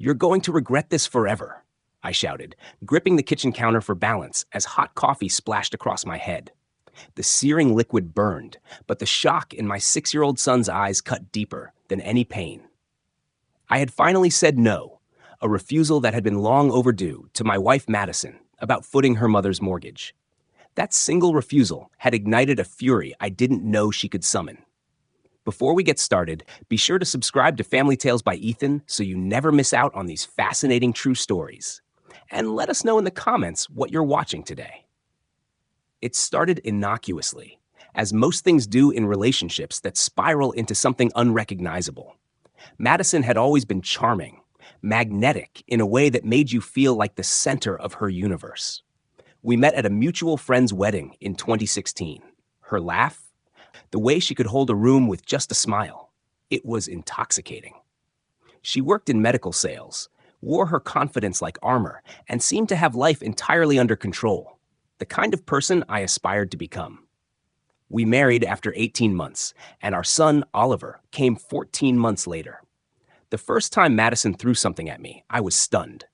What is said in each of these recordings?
"You're going to regret this forever," I shouted, gripping the kitchen counter for balance as hot coffee splashed across my head. The searing liquid burned, but the shock in my 6-year-old son's eyes cut deeper than any pain. I had finally said no, a refusal that had been long overdue, to my wife Madison about footing her mother's mortgage. That single refusal had ignited a fury I didn't know she could summon. Before we get started, be sure to subscribe to Family Tales by Ethan so you never miss out on these fascinating true stories. And let us know in the comments what you're watching today. It started innocuously, as most things do in relationships that spiral into something unrecognizable. Madison had always been charming, magnetic in a way that made you feel like the center of her universe. We met at a mutual friend's wedding in 2016. Her laugh, the way she could hold a room with just a smile, it was intoxicating. She worked in medical sales, wore her confidence like armor, and seemed to have life entirely under control, the kind of person I aspired to become. We married after 18 months, and our son, Oliver, came 14 months later. The first time Madison threw something at me, I was stunned.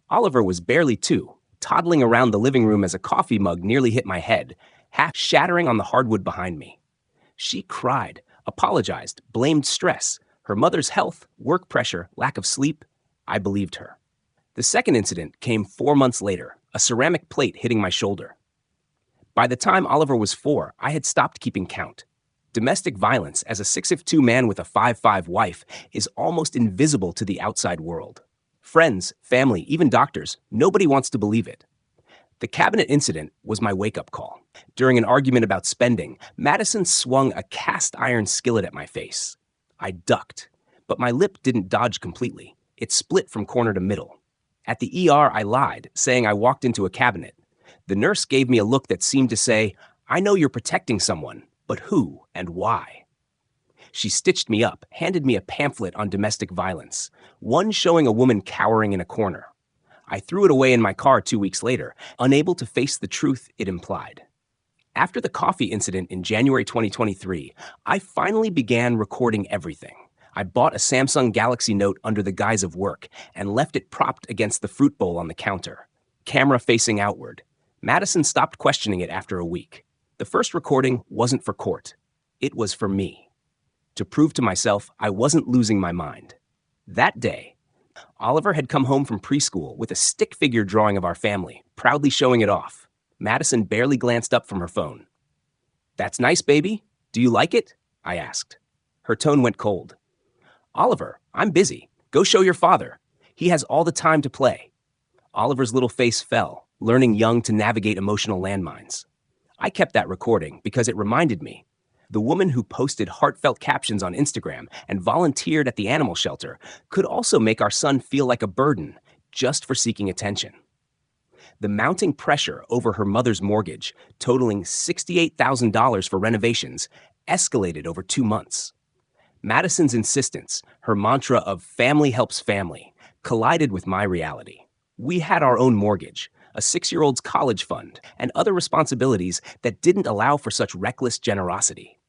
Oliver was barely 2, toddling around the living room as a coffee mug nearly hit my head, half shattering on the hardwood behind me. She cried, apologized, blamed stress, her mother's health, work pressure, lack of sleep. I believed her. The second incident came 4 months later, a ceramic plate hitting my shoulder. By the time Oliver was 4, I had stopped keeping count. Domestic violence, as a 6'2" man with a 5'5" wife, is almost invisible to the outside world. Friends, family, even doctors, nobody wants to believe it. The cabinet incident was my wake-up call. During an argument about spending, Madison swung a cast-iron skillet at my face. I ducked, but my lip didn't dodge completely. It split from corner to middle. At the ER, I lied, saying I walked into a cabinet. The nurse gave me a look that seemed to say, "I know you're protecting someone, but who and why?" She stitched me up, handed me a pamphlet on domestic violence, one showing a woman cowering in a corner. I threw it away in my car 2 weeks later, unable to face the truth it implied. After the coffee incident in January 2023, I finally began recording everything. I bought a Samsung Galaxy Note under the guise of work and left it propped against the fruit bowl on the counter, camera facing outward. Madison stopped questioning it after a week. The first recording wasn't for court. It was for me. To prove to myself I wasn't losing my mind. That day, Oliver had come home from preschool with a stick figure drawing of our family, proudly showing it off. Madison barely glanced up from her phone. "That's nice, baby. Do you like it?" I asked. Her tone went cold. "Oliver, I'm busy. Go show your father. He has all the time to play." Oliver's little face fell, learning young to navigate emotional landmines. I kept that recording because it reminded me. The woman who posted heartfelt captions on Instagram and volunteered at the animal shelter could also make our son feel like a burden just for seeking attention. The mounting pressure over her mother's mortgage, totaling $68,000 for renovations, escalated over 2 months. Madison's insistence, her mantra of family helps family, collided with my reality. We had our own mortgage, a 6-year-old's college fund, and other responsibilities that didn't allow for such reckless generosity.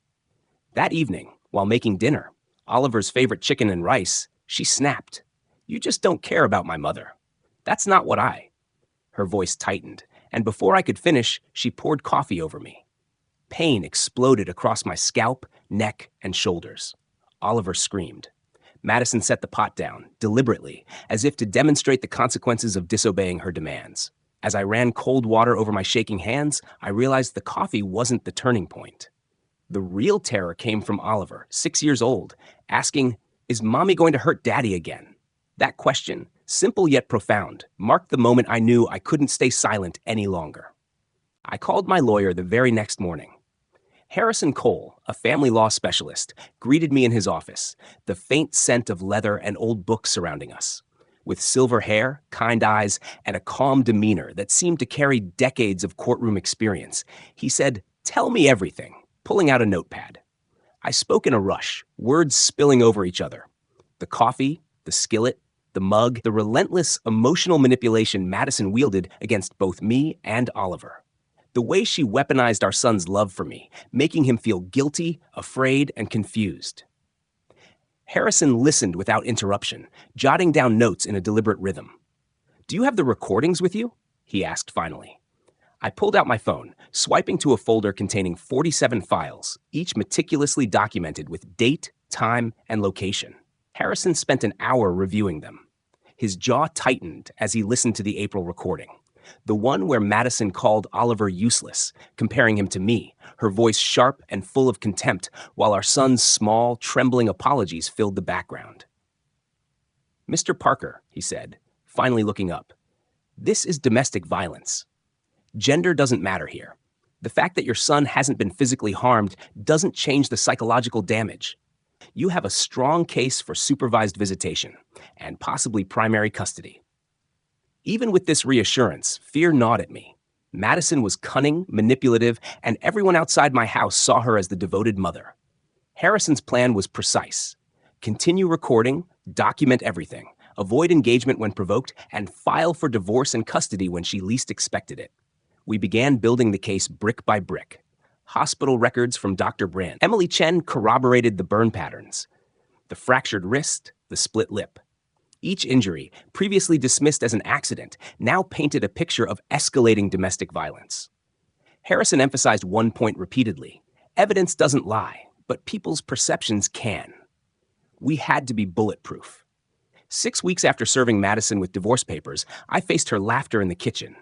That evening, while making dinner, Oliver's favorite chicken and rice, she snapped, "You just don't care about my mother. That's not what I..." Her voice tightened, and before I could finish, she poured coffee over me. Pain exploded across my scalp, neck, and shoulders. Oliver screamed. Madison set the pot down, deliberately, as if to demonstrate the consequences of disobeying her demands. As I ran cold water over my shaking hands, I realized the coffee wasn't the turning point. The real terror came from Oliver, 6 years old, asking, "Is mommy going to hurt daddy again?" That question, simple yet profound, marked the moment I knew I couldn't stay silent any longer. I called my lawyer the very next morning. Harrison Cole, a family law specialist, greeted me in his office, the faint scent of leather and old books surrounding us. With silver hair, kind eyes, and a calm demeanor that seemed to carry decades of courtroom experience, he said, "Tell me everything," pulling out a notepad. I spoke in a rush, words spilling over each other. The coffee, the skillet, the mug, the relentless emotional manipulation Madison wielded against both me and Oliver. The way she weaponized our son's love for me, making him feel guilty, afraid, and confused. Harrison listened without interruption, jotting down notes in a deliberate rhythm. "Do you have the recordings with you?" he asked finally. I pulled out my phone, swiping to a folder containing 47 files, each meticulously documented with date, time, and location. Harrison spent an hour reviewing them. His jaw tightened as he listened to the April recording, the one where Madison called Oliver useless, comparing him to me, her voice sharp and full of contempt, while our son's small, trembling apologies filled the background. "Mr. Parker," he said, finally looking up, "this is domestic violence. Gender doesn't matter here. The fact that your son hasn't been physically harmed doesn't change the psychological damage. You have a strong case for supervised visitation and possibly primary custody." Even with this reassurance, fear gnawed at me. Madison was cunning, manipulative, and everyone outside my house saw her as the devoted mother. Harrison's plan was precise. Continue recording, document everything, avoid engagement when provoked, and file for divorce and custody when she least expected it. We began building the case brick by brick. Hospital records from Dr. Brand. Emily Chen corroborated the burn patterns, the fractured wrist, the split lip. Each injury, previously dismissed as an accident, now painted a picture of escalating domestic violence. Harrison emphasized one point repeatedly: evidence doesn't lie, but people's perceptions can. We had to be bulletproof. 6 weeks after serving Madison with divorce papers, I faced her laughter in the kitchen,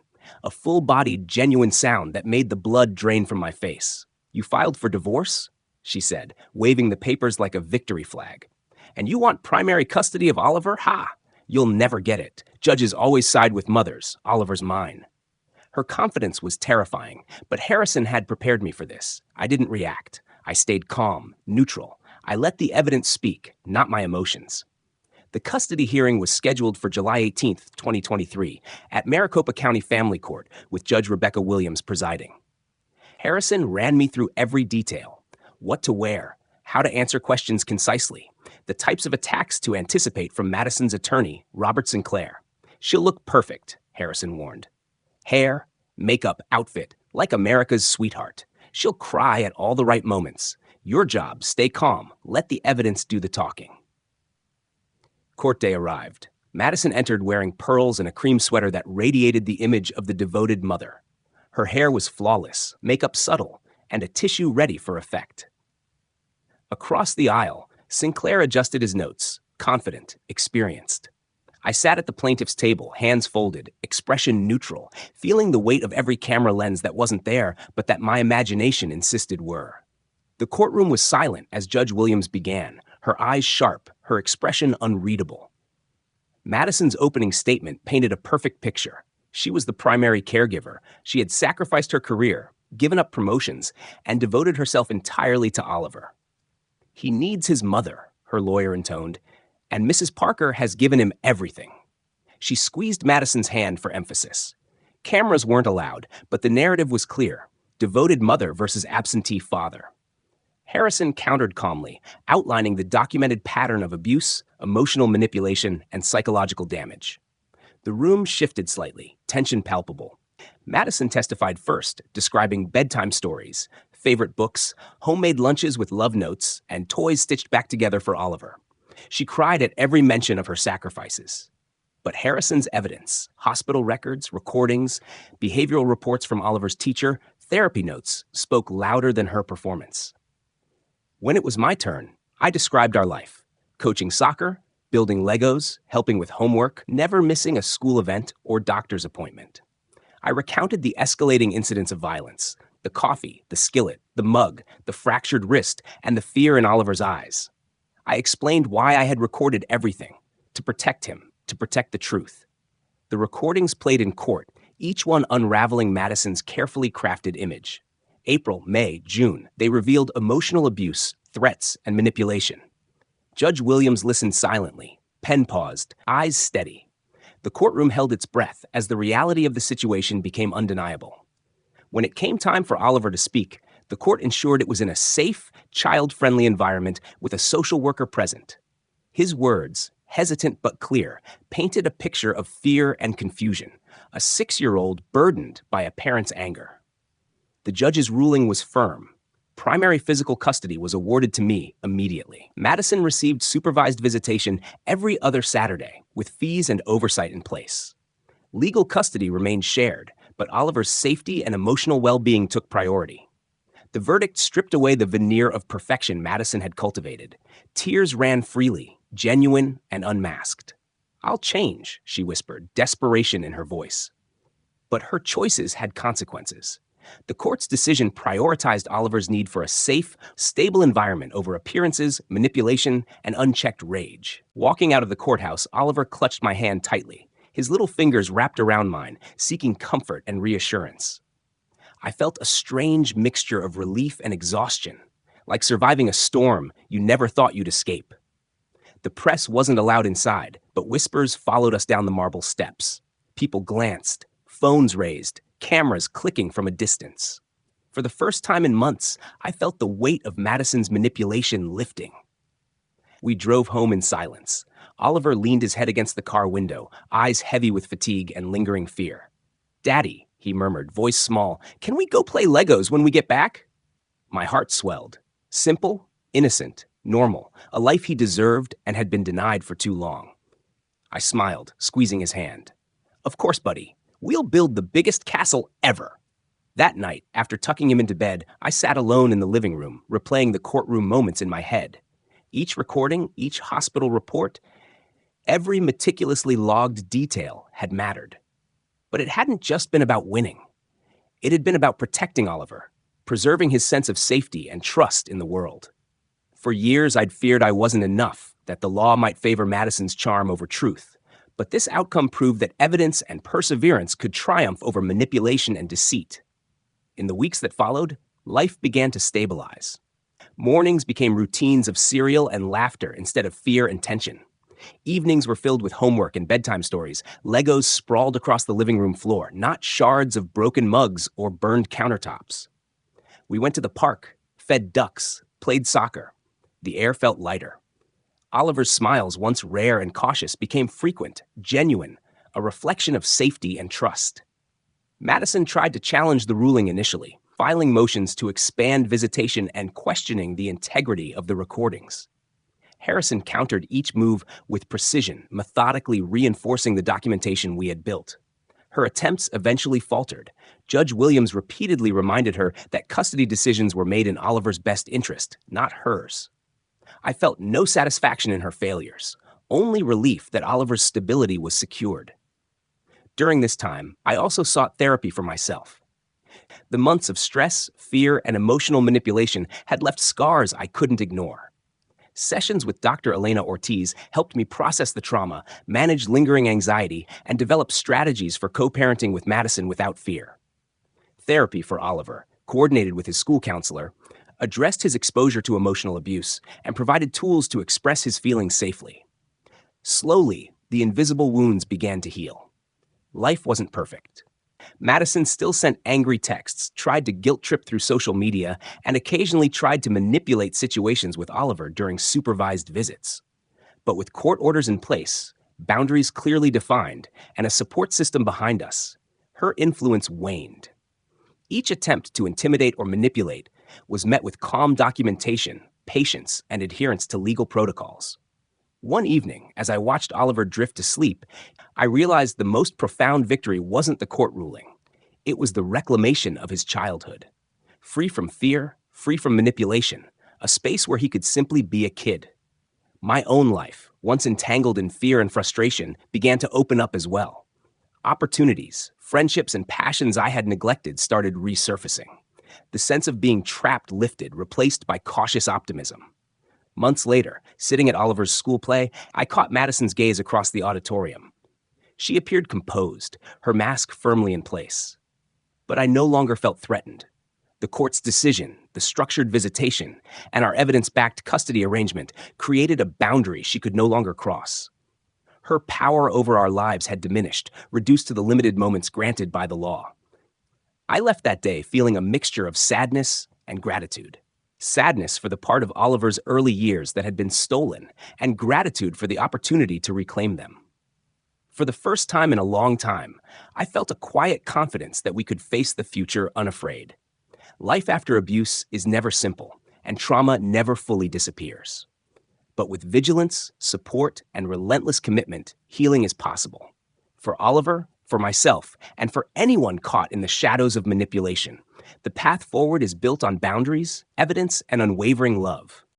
a full-bodied, genuine sound that made the blood drain from my face. "You filed for divorce?" she said, waving the papers like a victory flag. "And you want primary custody of Oliver? Ha! You'll never get it. Judges always side with mothers. Oliver's mine." Her confidence was terrifying, but Harrison had prepared me for this. I didn't react. I stayed calm, neutral. I let the evidence speak, not my emotions. The custody hearing was scheduled for July 18th, 2023, at Maricopa County Family Court, with Judge Rebecca Williams presiding. Harrison ran me through every detail: what to wear, how to answer questions concisely, the types of attacks to anticipate from Madison's attorney, Robert Sinclair. "She'll look perfect," Harrison warned. "Hair, makeup, outfit, like America's sweetheart. She'll cry at all the right moments. Your job, stay calm, let the evidence do the talking." Court day arrived. Madison entered wearing pearls and a cream sweater that radiated the image of the devoted mother. Her hair was flawless, makeup subtle, and a tissue ready for effect. Across the aisle, Sinclair adjusted his notes, confident, experienced. I sat at the plaintiff's table, hands folded, expression neutral, feeling the weight of every camera lens that wasn't there, but that my imagination insisted were. The courtroom was silent as Judge Williams began, her eyes sharp, her expression unreadable. Madison's opening statement painted a perfect picture. She was the primary caregiver. She had sacrificed her career, given up promotions, and devoted herself entirely to Oliver. "He needs his mother," her lawyer intoned, "and Mrs. Parker has given him everything." She squeezed Madison's hand for emphasis. Cameras weren't allowed, but the narrative was clear: devoted mother versus absentee father. Harrison countered calmly, outlining the documented pattern of abuse, emotional manipulation, and psychological damage. The room shifted slightly, tension palpable. Madison testified first, describing bedtime stories, favorite books, homemade lunches with love notes, and toys stitched back together for Oliver. She cried at every mention of her sacrifices. But Harrison's evidence, hospital records, recordings, behavioral reports from Oliver's teacher, therapy notes, spoke louder than her performance. When it was my turn, I described our life: coaching soccer, building Legos, helping with homework, never missing a school event or doctor's appointment. I recounted the escalating incidents of violence: the coffee, the skillet, the mug, the fractured wrist, and the fear in Oliver's eyes. I explained why I had recorded everything: to protect him, to protect the truth. The recordings played in court, each one unraveling Madison's carefully crafted image. April, May, June, they revealed emotional abuse, threats, and manipulation. Judge Williams listened silently, pen paused, eyes steady. The courtroom held its breath as the reality of the situation became undeniable. When it came time for Oliver to speak, the court ensured it was in a safe, child-friendly environment with a social worker present. His words, hesitant but clear, painted a picture of fear and confusion, a 6-year-old burdened by a parent's anger. The judge's ruling was firm: Primary physical custody was awarded to me immediately. Madison received supervised visitation every other Saturday, with fees and oversight in place. Legal custody remained shared, but Oliver's safety and emotional well-being took priority. The verdict stripped away the veneer of perfection Madison had cultivated. Tears ran freely, genuine and unmasked. "I'll change," she whispered, desperation in her voice. But her choices had consequences. The court's decision prioritized Oliver's need for a safe, stable environment over appearances, manipulation, and unchecked rage. Walking out of the courthouse, Oliver clutched my hand tightly, his little fingers wrapped around mine, seeking comfort and reassurance. I felt a strange mixture of relief and exhaustion, like surviving a storm you never thought you'd escape. The press wasn't allowed inside, but whispers followed us down the marble steps. People glanced, phones raised, cameras clicking from a distance. For the first time in months, I felt the weight of Madison's manipulation lifting. We drove home in silence. Oliver leaned his head against the car window, eyes heavy with fatigue and lingering fear. "Daddy," he murmured, voice small, "can we go play Legos when we get back?" My heart swelled. Simple, innocent, normal, a life he deserved and had been denied for too long. I smiled, squeezing his hand. "Of course, buddy. We'll build the biggest castle ever." That night, after tucking him into bed, I sat alone in the living room, replaying the courtroom moments in my head. Each recording, each hospital report, every meticulously logged detail had mattered. But it hadn't just been about winning. It had been about protecting Oliver, preserving his sense of safety and trust in the world. For years, I'd feared I wasn't enough, that the law might favor Madison's charm over truth. But this outcome proved that evidence and perseverance could triumph over manipulation and deceit. In the weeks that followed, life began to stabilize. Mornings became routines of cereal and laughter instead of fear and tension. Evenings were filled with homework and bedtime stories. Legos sprawled across the living room floor, not shards of broken mugs or burned countertops. We went to the park, fed ducks, played soccer. The air felt lighter. Oliver's smiles, once rare and cautious, became frequent, genuine, a reflection of safety and trust. Madison tried to challenge the ruling initially, filing motions to expand visitation and questioning the integrity of the recordings. Harrison countered each move with precision, methodically reinforcing the documentation we had built. Her attempts eventually faltered. Judge Williams repeatedly reminded her that custody decisions were made in Oliver's best interest, not hers. I felt no satisfaction in her failures, only relief that Oliver's stability was secured. During this time, I also sought therapy for myself. The months of stress, fear, and emotional manipulation had left scars I couldn't ignore. Sessions with Dr. Elena Ortiz helped me process the trauma, manage lingering anxiety, and develop strategies for co-parenting with Madison without fear. Therapy for Oliver, coordinated with his school counselor, addressed his exposure to emotional abuse and provided tools to express his feelings safely. Slowly, the invisible wounds began to heal. Life wasn't perfect. Madison still sent angry texts, tried to guilt-trip through social media, and occasionally tried to manipulate situations with Oliver during supervised visits. But with court orders in place, boundaries clearly defined, and a support system behind us, her influence waned. Each attempt to intimidate or manipulate was met with calm documentation, patience, and adherence to legal protocols. One evening, as I watched Oliver drift to sleep, I realized the most profound victory wasn't the court ruling. It was the reclamation of his childhood. Free from fear, free from manipulation, a space where he could simply be a kid. My own life, once entangled in fear and frustration, began to open up as well. Opportunities, friendships, and passions I had neglected started resurfacing. The sense of being trapped lifted, replaced by cautious optimism. Months later, sitting at Oliver's school play, I caught Madison's gaze across the auditorium. She appeared composed, her mask firmly in place. But I no longer felt threatened. The court's decision, the structured visitation, and our evidence-backed custody arrangement created a boundary she could no longer cross. Her power over our lives had diminished, reduced to the limited moments granted by the law. I left that day feeling a mixture of sadness and gratitude. Sadness for the part of Oliver's early years that had been stolen, and gratitude for the opportunity to reclaim them. For the first time in a long time, I felt a quiet confidence that we could face the future unafraid. Life after abuse is never simple, and trauma never fully disappears. But with vigilance, support, and relentless commitment, healing is possible. For Oliver, for myself, and for anyone caught in the shadows of manipulation, the path forward is built on boundaries, evidence, and unwavering love.